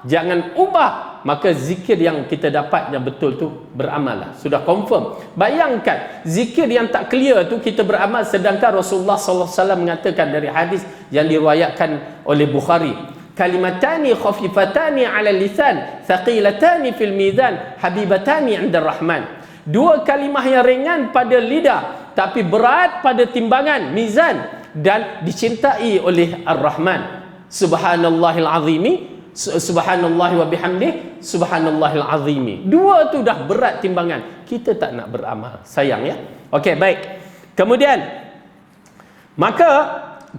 jangan ubah. Maka zikir yang kita dapat yang betul tu, beramal lah. Sudah confirm. Bayangkan zikir yang tak clear tu kita beramal, sedangkan Rasulullah SAW mengatakan dari hadis yang diriwayatkan oleh Bukhari, kalimatani khafifatani 'ala lisan, thaqilatani fil mizan, habibatani 'inda Rahman. Dua kalimah yang ringan pada lidah tapi berat pada timbangan mizan dan dicintai oleh Ar-Rahman. Subhanallahil azimi, subhanallahi wa bihamdih, subhanallahil azimi. Dua tu dah berat timbangan. Kita tak nak beramal. Sayang ya. Okey, baik. Kemudian, maka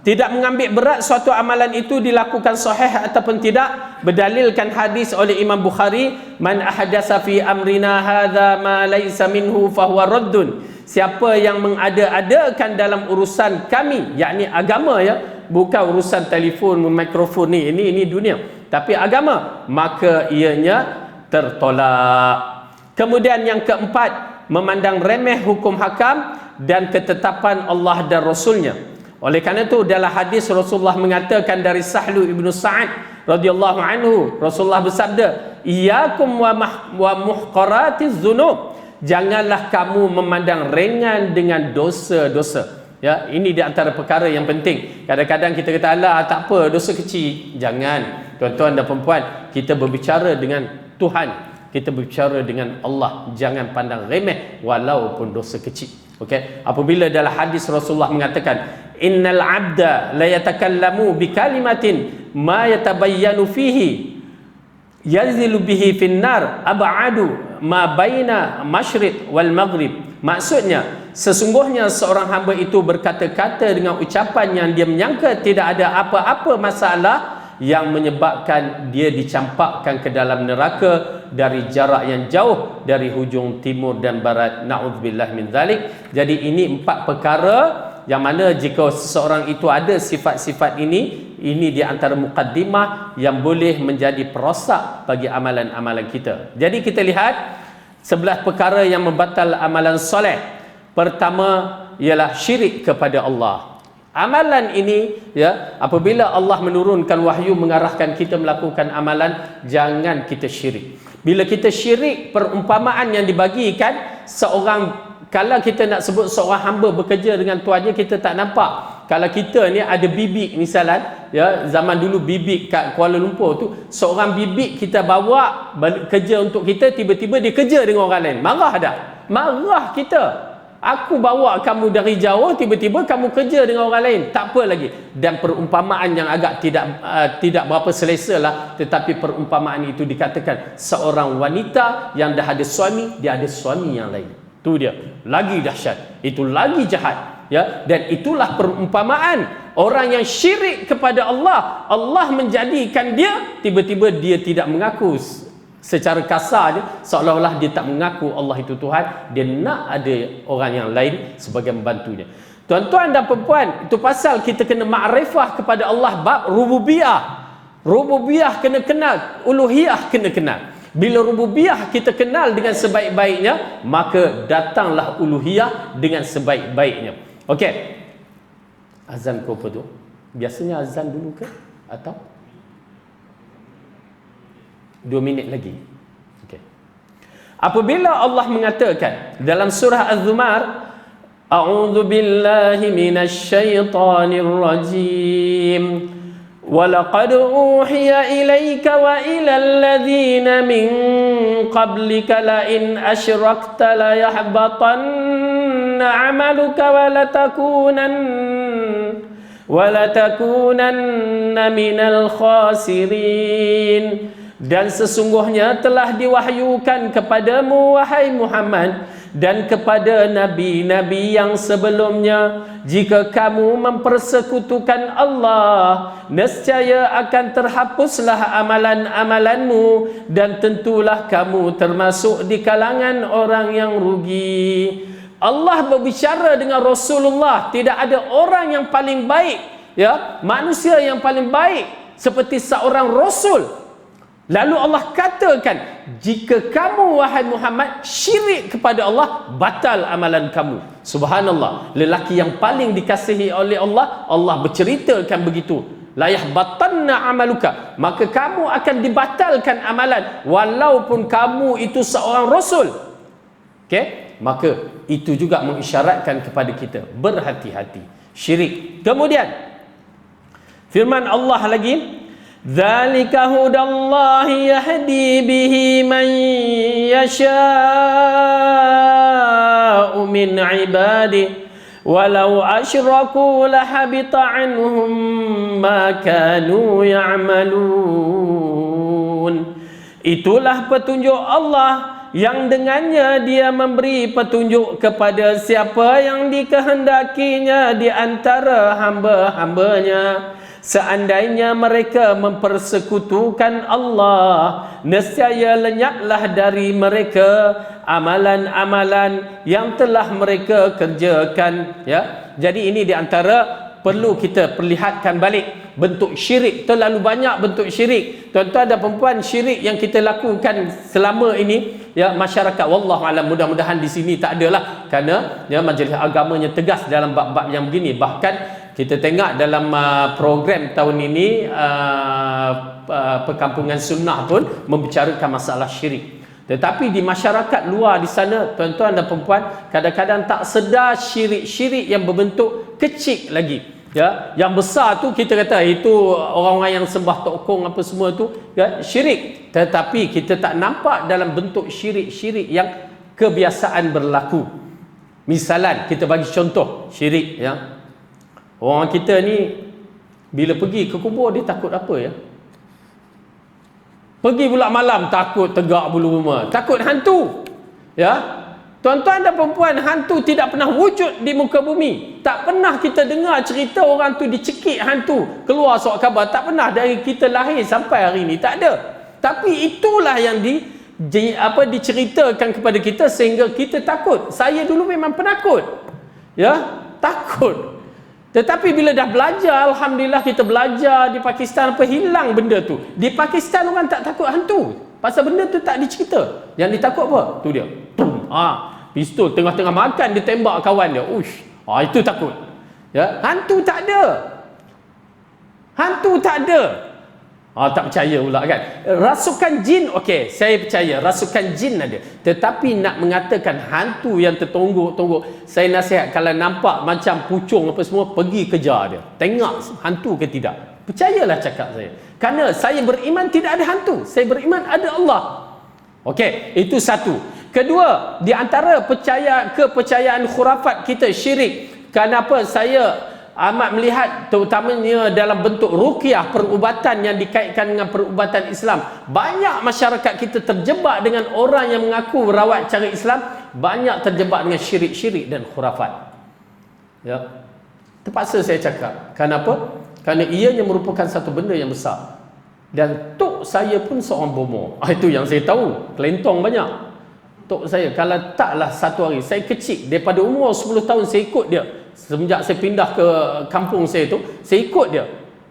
tidak mengambil berat suatu amalan itu dilakukan sahih ataupun tidak, berdalilkan hadis oleh Imam Bukhari, man ahdasa fi amrina hadza ma laysa minhu fahuwa raddun. Siapa yang mengada-adakan dalam urusan kami, yakni agama ya, bukan urusan telefon, mikrofon ni, ini dunia, tapi agama, maka ianya tertolak. Kemudian yang keempat, memandang remeh hukum hakam dan ketetapan Allah dan Rasulnya. Oleh kerana itu dalam hadis Rasulullah mengatakan dari Sahlu ibnu Sa'ad radhiyallahu anhu, Rasulullah bersabda, iyyakum wa muhqaratiz dzunub. Janganlah kamu memandang ringan dengan dosa-dosa. Ya, ini di antara perkara yang penting. Kadang-kadang kita kata, alah tak apa, dosa kecil. Jangan. Tuan-tuan dan perempuan, kita berbicara dengan Tuhan, kita berbicara dengan Allah. Jangan pandang remeh walaupun dosa kecil. Okey, apabila dalam hadis Rasulullah mengatakan, innal abda la yatakallamu bi kalimatin ma yatabayyanu fihi yanzilu bihi finnar ab'adu ma baina masyriq wal maghrib. Maksudnya, sesungguhnya seorang hamba itu berkata-kata dengan ucapan yang dia menyangka tidak ada apa-apa masalah, yang menyebabkan dia dicampakkan ke dalam neraka dari jarak yang jauh, dari hujung timur dan barat. Na'udzubillah min zalik. Jadi ini empat perkara yang mana jika seseorang itu ada sifat-sifat ini di antara mukaddimah yang boleh menjadi perosak bagi amalan-amalan kita. Jadi kita lihat 11 perkara yang membatal amalan soleh. Pertama ialah syirik kepada Allah. Amalan ini ya, apabila Allah menurunkan wahyu mengarahkan kita melakukan amalan, jangan kita syirik. Bila kita syirik, perumpamaan yang dibagikan, seorang, kalau kita nak sebut seorang hamba bekerja dengan tuannya, kita tak nampak. Kalau kita ni ada bibik misalnya, ya, zaman dulu bibik kat Kuala Lumpur tu, seorang bibik kita bawa kerja untuk kita, tiba-tiba dia kerja dengan orang lain. Marah dah. Marah kita. Aku bawa kamu dari jauh, tiba-tiba kamu kerja dengan orang lain. Tak apa lagi. Dan perumpamaan yang agak tidak berapa selesa lah, tetapi perumpamaan itu dikatakan seorang wanita yang dah ada suami, dia ada suami yang lain. Tu dia. Lagi dahsyat. Itu lagi jahat. Ya, dan itulah perumpamaan orang yang syirik kepada Allah. Allah menjadikan dia, tiba-tiba dia tidak mengaku. Secara kasar seolah-olah dia tak mengaku Allah itu Tuhan, dia nak ada orang yang lain sebagai membantunya. Tuan-tuan dan perempuan, itu pasal kita kena makrifah kepada Allah bab rububiyah. Rububiyah kena kenal, uluhiyah kena kenal. Bila rububiyah kita kenal dengan sebaik-baiknya, maka datanglah uluhiyah dengan sebaik-baiknya. Okey. Azan kau apa tu? Biasanya azan dulu ke? Atau 2 minit lagi? Okey. Apabila Allah mengatakan dalam surah Az-Zumar, A'udzu billahi minasy syaithanir rajim. وَلَقَدْ أُوحِيَ إِلَيْكَ وَإِلَى الَّذِينَ مِنْ قَبْلِكَ لَئِنْ أَشْرَكْتَ لَيَحْبَطَنَّ عَمَلُكَ وَلَتَكُونَنَّ مِنَ الْخَاسِرِينَ. Dan sesungguhnya telah diwahyukan kepadamu, wahai Muhammad, dan kepada nabi-nabi yang sebelumnya, jika kamu mempersekutukan Allah, nescaya akan terhapuslah amalan-amalanmu, dan tentulah kamu termasuk di kalangan orang yang rugi. Allah berbicara dengan Rasulullah. Tidak ada orang yang paling baik, ya, manusia yang paling baik seperti seorang Rasul. Lalu Allah katakan, jika kamu wahai Muhammad syirik kepada Allah, batal amalan kamu. Subhanallah, lelaki yang paling dikasihi oleh Allah, Allah berceritakan begitu. La yahbatanna amaluka, maka kamu akan dibatalkan amalan walaupun kamu itu seorang rasul. Okey, maka itu juga mengisyaratkan kepada kita berhati-hati syirik. Kemudian firman Allah lagi, Dzalika hudallahi yahdi bihi man yasha'u min ibadihi walau asyraku lahabita anhum ma kanu ya'malun. Itulah petunjuk Allah yang dengannya dia memberi petunjuk kepada siapa yang dikehendakinya di antara hamba-hambanya. Seandainya mereka mempersekutukan Allah, nescaya lenyaplah dari mereka amalan-amalan yang telah mereka kerjakan. Ya, jadi ini di antara perlu kita perlihatkan balik bentuk syirik. Terlalu banyak bentuk syirik, tuan-tuan dan perempuan. Syirik yang kita lakukan selama ini, ya, masyarakat, wallahu alam, mudah-mudahan di sini tak adalah, kerana ya majlis agamanya tegas dalam bab-bab yang begini. Bahkan kita tengok dalam program tahun ini, Perkampungan Sunnah pun membicarakan masalah syirik. Tetapi di masyarakat luar di sana, tuan-tuan dan perempuan, kadang-kadang tak sedar syirik-syirik yang berbentuk kecil lagi. Ya, yang besar tu kita kata itu orang-orang yang sembah tokong apa semua tu, ya, syirik. Tetapi kita tak nampak dalam bentuk syirik-syirik yang kebiasaan berlaku. Misalan, kita bagi contoh syirik, ya. Orang kita ni bila pergi ke kubur dia takut apa, ya? Pergi pula malam takut tegak bulu rumah, takut hantu. Ya. Tuan-tuan dan perempuan, hantu tidak pernah wujud di muka bumi. Tak pernah kita dengar cerita orang tu dicekik hantu, keluar surat khabar. Tak pernah dari kita lahir sampai hari ni, tak ada. Tapi itulah yang diceritakan kepada kita sehingga kita takut. Saya dulu memang penakut. Ya, takut. Tetapi bila dah belajar, alhamdulillah kita belajar di Pakistan, apa hilang benda tu. Di Pakistan orang tak takut hantu. Pasal benda tu tak dicerita. Yang ditakut apa? Tu dia. Pistol tengah-tengah makan dia tembak kawan dia. Itu takut. Ya, hantu tak ada. Hantu tak ada. Tak percaya pula kan. Rasukan jin, okey, saya percaya rasukan jin ada. Tetapi nak mengatakan hantu yang tertonggok-tonggok, saya nasihat kalau nampak macam pucung apa semua, pergi kejar dia. Tengok hantu ke tidak. Percayalah cakap saya. Kerana saya beriman tidak ada hantu. Saya beriman ada Allah. Okey, itu satu. Kedua, di antara kepercayaan khurafat kita syirik. Kenapa saya amat melihat terutamanya dalam bentuk ruqyah, perubatan yang dikaitkan dengan perubatan Islam. Banyak masyarakat kita terjebak dengan orang yang mengaku rawat cara Islam, banyak terjebak dengan syirik-syirik dan khurafat. Ya. Terpaksa saya cakap. Kenapa? Kerana ianya merupakan satu benda yang besar. Dan tok saya pun seorang bomoh. Itu yang saya tahu. Kelentong banyak. Tok saya, kalau taklah satu hari, saya kecil, daripada umur 10 tahun saya ikut dia. Semenjak saya pindah ke kampung saya tu, saya ikut dia.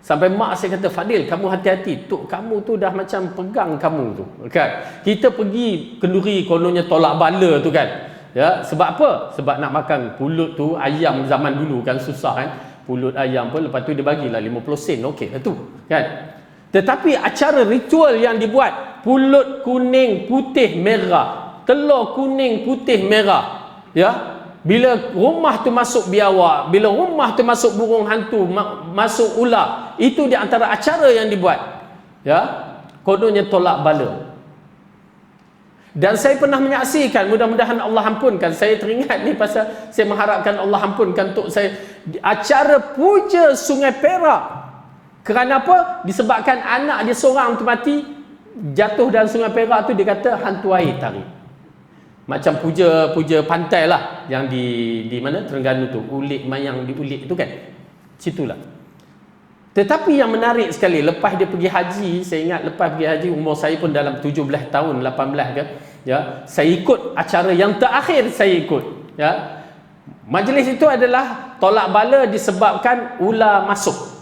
Sampai mak saya kata, Fadil, kamu hati-hati, tok kamu tu dah macam pegang kamu tu, kan. Kita pergi kenduri kononnya tolak bala tu kan. Ya, sebab apa? Sebab nak makan pulut tu, ayam zaman dulu kan susah kan. Pulut ayam pun lepas tu dia bagilah 50 sen, okey lah tu, kan. Tetapi acara ritual yang dibuat, pulut kuning, putih, merah, telur kuning, putih, merah, ya. Bila rumah tu masuk biawak, bila rumah tu masuk burung hantu, masuk ular, itu di antara acara yang dibuat. Ya, kononnya tolak bala. Dan saya pernah menyaksikan, mudah-mudahan Allah ampunkan, saya teringat ni pasal saya mengharapkan Allah ampunkan untuk saya, acara puja Sungai Perak. Kerana apa? Disebabkan anak dia seorang tu mati, jatuh dalam Sungai Perak tu, dia kata hantu air tarik. Macam puja pantai lah yang di mana Terengganu tu, Ulik Mayang di Ulik tu kan, situlah. Tetapi yang menarik sekali, lepas dia pergi haji, saya ingat lepas pergi haji, umur saya pun dalam 17 tahun, 18 kan, ya, saya ikut acara yang terakhir saya ikut, ya. Majlis itu adalah tolak bala disebabkan ular masuk.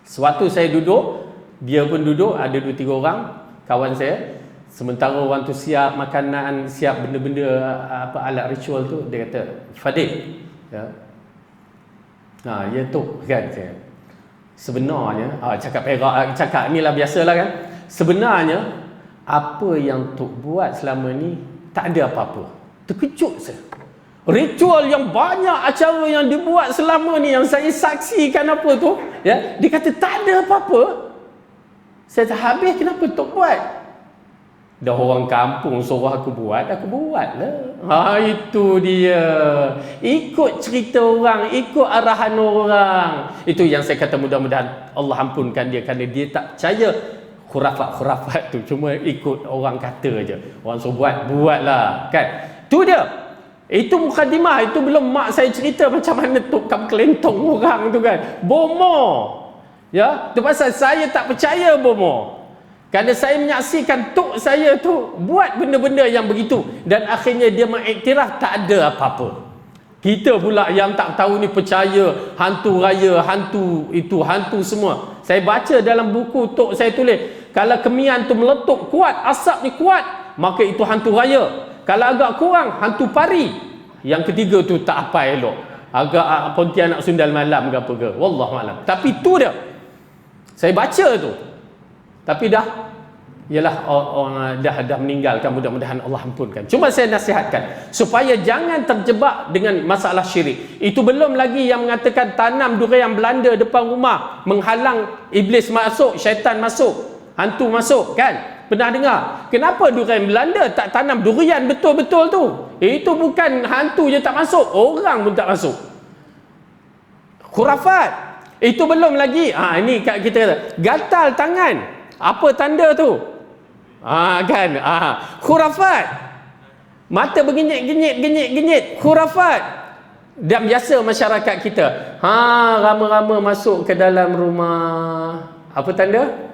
Sewaktu saya duduk, dia pun duduk, ada 2-3 orang kawan saya. Sementara orang tu siap makanan, siap benda-benda apa alat ritual tu, dia kata, Fadil, ya. Ya tu kan saya. Sebenarnya, cakap Perak, cakap ni lah biasalah kan. Sebenarnya apa yang Tok buat selama ni tak ada apa-apa. Terkejut saya. Ritual yang banyak acara yang dibuat selama ni yang saya saksikan apa tu, ya, dia kata tak ada apa-apa. Saya tak habis kenapa Tok buat? Dah orang kampung suruh aku buat lah. Itu dia. Ikut cerita orang, ikut arahan orang. Itu yang saya kata, mudah-mudahan Allah ampunkan dia, kerana dia tak percaya khurafat tu, cuma ikut orang kata aja. Orang suruh buatlah, kan. Tu dia. Itu mukadimah, itu belum mak saya cerita macam mana tukang kelentong orang tu kan. Bomo. Ya, tu pasal saya tak percaya bomo. Kerana saya menyaksikan tok saya tu buat benda-benda yang begitu, dan akhirnya dia mengiktiraf tak ada apa-apa. Kita pula yang tak tahu ni percaya hantu raya, hantu itu, hantu semua. Saya baca dalam buku tok saya tulis, kalau kemian tu meletup kuat, asap ni kuat, maka itu hantu raya. Kalau agak kurang, hantu pari. Yang ketiga tu tak apa elok, agak Pontianak Sundal Malam ke apa ke, wallahualam. Tapi tu dia, saya baca tu. Tapi orang dah meninggalkan, mudah-mudahan Allah ampunkan. Cuma saya nasihatkan supaya jangan terjebak dengan masalah syirik. Itu belum lagi yang mengatakan tanam durian Belanda depan rumah, menghalang iblis masuk, syaitan masuk, hantu masuk, kan? Pernah dengar? Kenapa durian Belanda tak tanam durian betul-betul tu? Itu bukan hantu je tak masuk, orang pun tak masuk. Khurafat. Itu belum lagi. Ini kita kata gatal tangan. Apa tanda tu? Kan? Khurafat. Mata bergenyit-genyit, khurafat. Dan biasa masyarakat kita, rama-rama masuk ke dalam rumah. Apa tanda?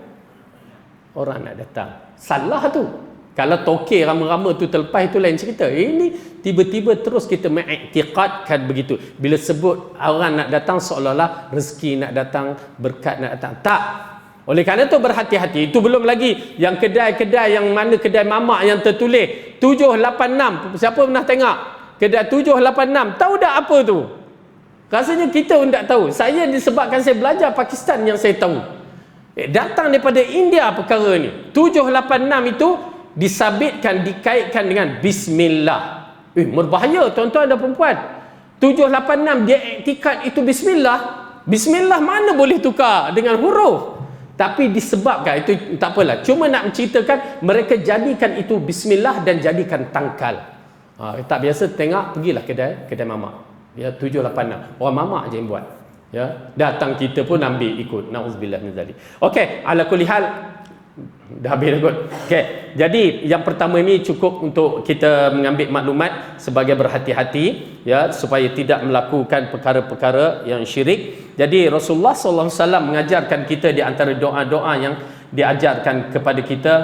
Orang nak datang. Salah tu. Kalau tokeh rama-rama tu terlepas, itu lain cerita. Ini tiba-tiba terus kita mengiktikadkan begitu. Bila sebut orang nak datang, seolah-olah rezeki nak datang, berkat nak datang. Tak. Oleh kerana itu berhati-hati. Itu belum lagi yang kedai-kedai yang mana kedai mamak yang tertulis 786. Siapa pernah tengok? Kedai 786. Tahu tak apa tu? Rasanya kita pun tak tahu. Saya disebabkan saya belajar Pakistan yang saya tahu. Datang daripada India perkara ni. 786 itu disabitkan, dikaitkan dengan Bismillah. Berbahaya tuan-tuan dan perempuan. 786 dia iktikad itu Bismillah. Bismillah mana boleh tukar dengan huruf? Tapi disebabkan, itu tak apalah, cuma nak menceritakan mereka jadikan itu Bismillah dan jadikan tangkal. Tak biasa tengok, pergilah kedai mamak, ya, 786 orang mamak je yang buat, ya. Datang kita pun ambil ikut, na'udzubillah min zalik. Okey, ala kulli hal dah habis dah kot. Okey, jadi yang pertama ini cukup untuk kita mengambil maklumat sebagai berhati-hati, ya, supaya tidak melakukan perkara-perkara yang syirik. Jadi Rasulullah sallallahu alaihi wasallam mengajarkan kita di antara doa-doa yang diajarkan kepada kita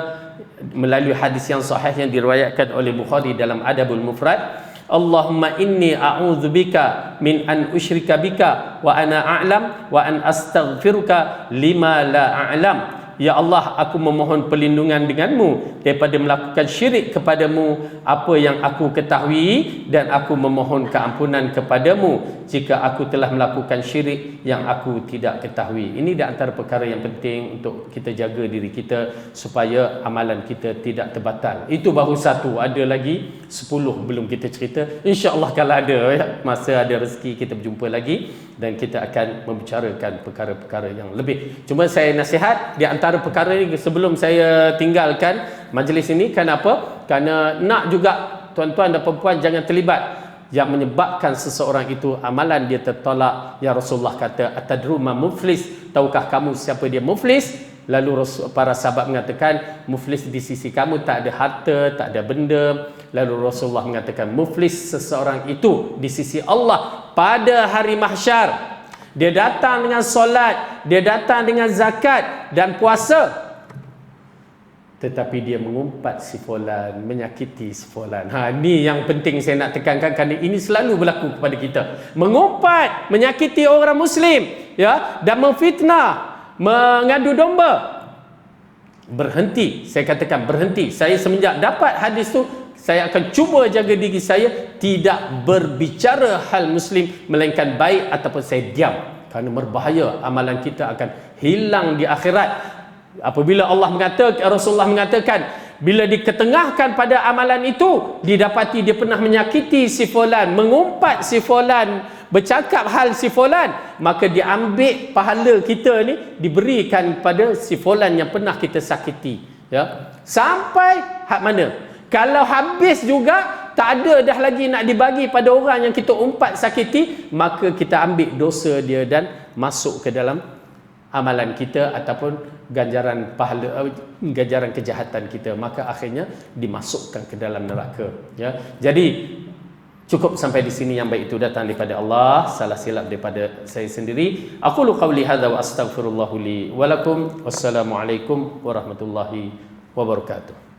melalui hadis yang sahih yang diriwayatkan oleh Bukhari dalam Adabul Mufrad Allahumma inni a'udzubika min an usyrika bika wa ana a'lam wa an astaghfiruka lima la a'lam. Ya Allah, aku memohon perlindungan denganmu daripada melakukan syirik kepadamu apa yang aku ketahui, dan aku memohon keampunan kepadamu jika aku telah melakukan syirik yang aku tidak ketahui. Ini di antara perkara yang penting untuk kita jaga diri kita supaya amalan kita tidak terbatal. Itu baru satu, ada lagi 10 belum kita cerita. InsyaAllah kalau ada masa ada rezeki kita berjumpa lagi dan kita akan membicarakan perkara-perkara yang lebih. Cuma saya nasihat di antara perkara ini sebelum saya tinggalkan majlis ini, kenapa? Kerana nak juga tuan-tuan dan perempuan jangan terlibat yang menyebabkan seseorang itu amalan dia tertolak. Ya Rasulullah kata, atadru ma muflis, tahukah kamu siapa dia muflis? Lalu para sahabat mengatakan, muflis di sisi kamu tak ada harta, tak ada benda. Lalu Rasulullah mengatakan, muflis seseorang itu di sisi Allah pada hari mahsyar, dia datang dengan solat, dia datang dengan zakat dan puasa, tetapi dia mengumpat si fulan, menyakiti si fulan. Ni yang penting saya nak tekankan, kerana ini selalu berlaku kepada kita. Mengumpat, menyakiti orang Muslim, ya, dan memfitnah, mengadu domba. Berhenti, saya katakan berhenti. Saya semenjak dapat hadis tu, saya akan cuba jaga diri saya tidak berbicara hal Muslim melainkan baik, ataupun saya diam, kerana berbahaya amalan kita akan hilang di akhirat. Apabila Rasulullah mengatakan, bila diketengahkan pada amalan itu, didapati dia pernah menyakiti si fulan, mengumpat si fulan, bercakap hal si fulan, maka diambil pahala kita ni diberikan pada si fulan yang pernah kita sakiti, ya. Sampai hak mana? Kalau habis juga, tak ada dah lagi nak dibagi pada orang yang kita umpat sakiti, maka kita ambil dosa dia dan masuk ke dalam amalan kita ataupun ganjaran pahala, ganjaran kejahatan kita, maka akhirnya dimasukkan ke dalam neraka, ya. Jadi cukup sampai di sini. Yang baik itu datang daripada Allah, salah silap daripada saya sendiri. Aqulu qawli hadza wa astaghfirullah li wa lakum. Wassalamualaikum warahmatullahi wabarakatuh.